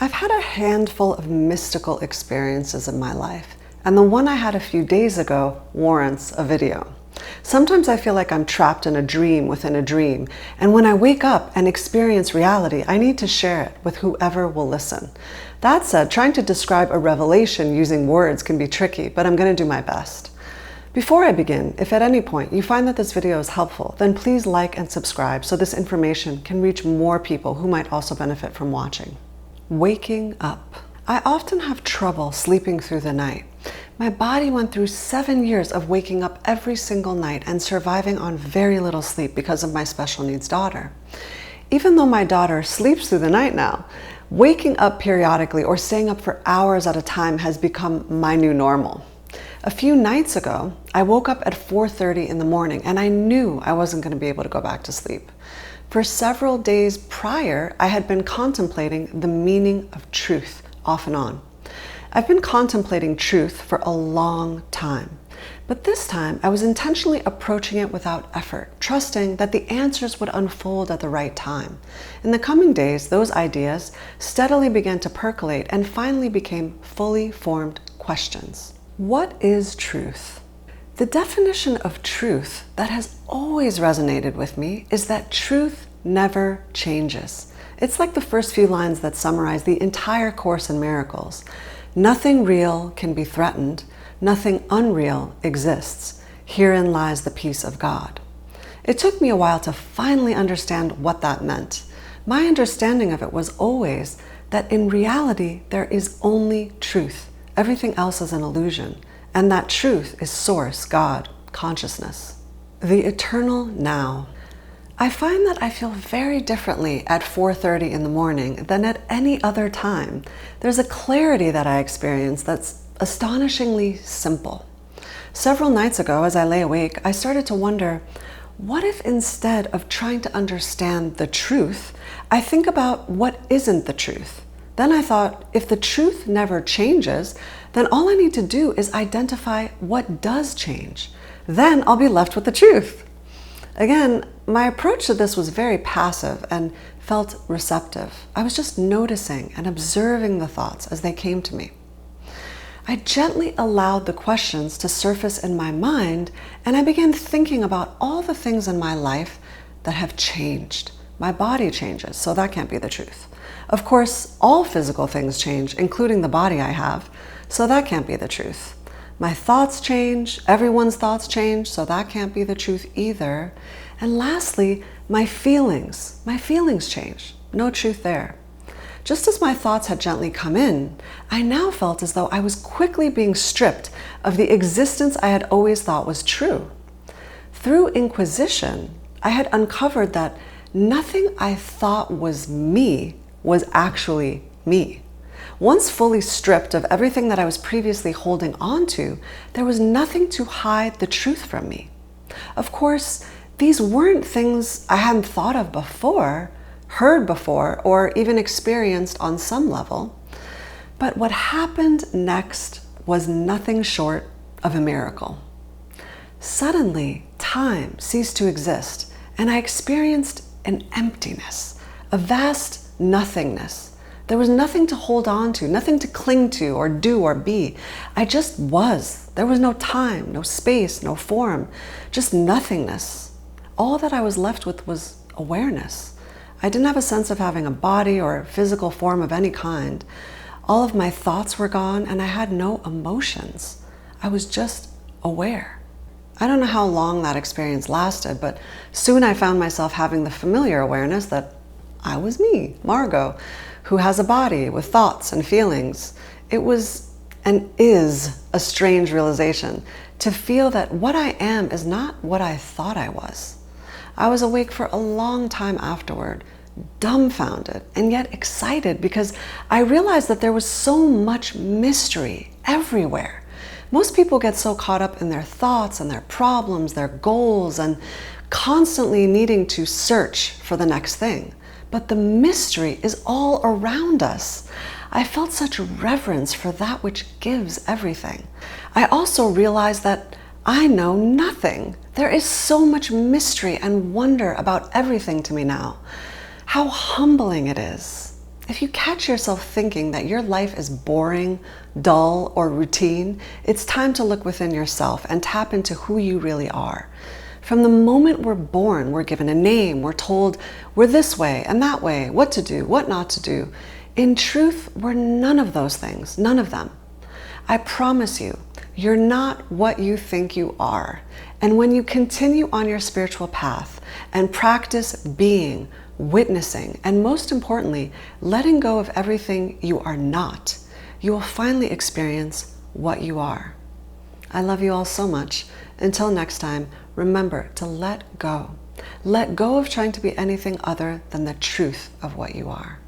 I've had a handful of mystical experiences in my life, and the one I had a few days ago warrants a video. Sometimes I feel like I'm trapped in a dream within a dream, and when I wake up and experience reality, I need to share it with whoever will listen. That said, trying to describe a revelation using words can be tricky, but I'm going to do my best. Before I begin, if at any point you find that this video is helpful, then please like and subscribe so this information can reach more people who might also benefit from watching. Waking up. I often have trouble sleeping through the night. My body went through 7 years of waking up every single night and surviving on very little sleep because of my special needs daughter. Even though my daughter sleeps through the night now, waking up periodically or staying up for hours at a time has become my new normal. A few nights ago, I woke up at 4:30 in the morning and I knew I wasn't going to be able to go back to sleep. For several days prior, I had been contemplating the meaning of truth off and on. I've been contemplating truth for a long time, but this time I was intentionally approaching it without effort, trusting that the answers would unfold at the right time. In the coming days, those ideas steadily began to percolate and finally became fully formed questions. What is truth? The definition of truth that has always resonated with me is that truth never changes. It's like the first few lines that summarize the entire Course in Miracles. Nothing real can be threatened. Nothing unreal exists. Herein lies the peace of God. It took me a while to finally understand what that meant. My understanding of it was always that in reality there is only truth. Everything else is an illusion. And that truth is Source, God, consciousness. The eternal now. I find that I feel very differently at 4:30 in the morning than at any other time. There's a clarity that I experience that's astonishingly simple. Several nights ago, as I lay awake, I started to wonder, what if instead of trying to understand the truth, I think about what isn't the truth? Then I thought, if the truth never changes, then all I need to do is identify what does change. Then I'll be left with the truth. Again, my approach to this was very passive and felt receptive. I was just noticing and observing the thoughts as they came to me. I gently allowed the questions to surface in my mind, and I began thinking about all the things in my life that have changed. My body changes, so that can't be the truth. Of course, all physical things change, including the body I have, so that can't be the truth. My thoughts change, everyone's thoughts change, so that can't be the truth either. And lastly, my feelings change. No truth there. Just as my thoughts had gently come in, I now felt as though I was quickly being stripped of the existence I had always thought was true. Through inquisition, I had uncovered that nothing I thought was me was actually me. Once fully stripped of everything that I was previously holding on to, there was nothing to hide the truth from me. Of course, these weren't things I hadn't thought of before, heard before, or even experienced on some level. But what happened next was nothing short of a miracle. Suddenly, time ceased to exist, and I experienced an emptiness, a vast nothingness. There was nothing to hold on to, nothing to cling to or do or be. I just was. There was no time, no space, no form, just nothingness. All that I was left with was awareness. I didn't have a sense of having a body or physical form of any kind. All of my thoughts were gone and I had no emotions. I was just aware. I don't know how long that experience lasted, but soon I found myself having the familiar awareness that I was me, Margot, who has a body with thoughts and feelings. It was and is a strange realization to feel that what I am is not what I thought I was. I was awake for a long time afterward, dumbfounded and yet excited because I realized that there was so much mystery everywhere. Most people get so caught up in their thoughts and their problems, their goals, and constantly needing to search for the next thing. But the mystery is all around us. I felt such reverence for that which gives everything. I also realized that I know nothing. There is so much mystery and wonder about everything to me now. How humbling it is. If you catch yourself thinking that your life is boring, dull, or routine, it's time to look within yourself and tap into who you really are. From the moment we're born, we're given a name, we're told we're this way and that way, what to do, what not to do. In truth, we're none of those things, none of them. I promise you, you're not what you think you are. And when you continue on your spiritual path and practice being, witnessing, and most importantly, letting go of everything you are not, you will finally experience what you are. I love you all so much. Until next time, remember to let go. Let go of trying to be anything other than the truth of what you are.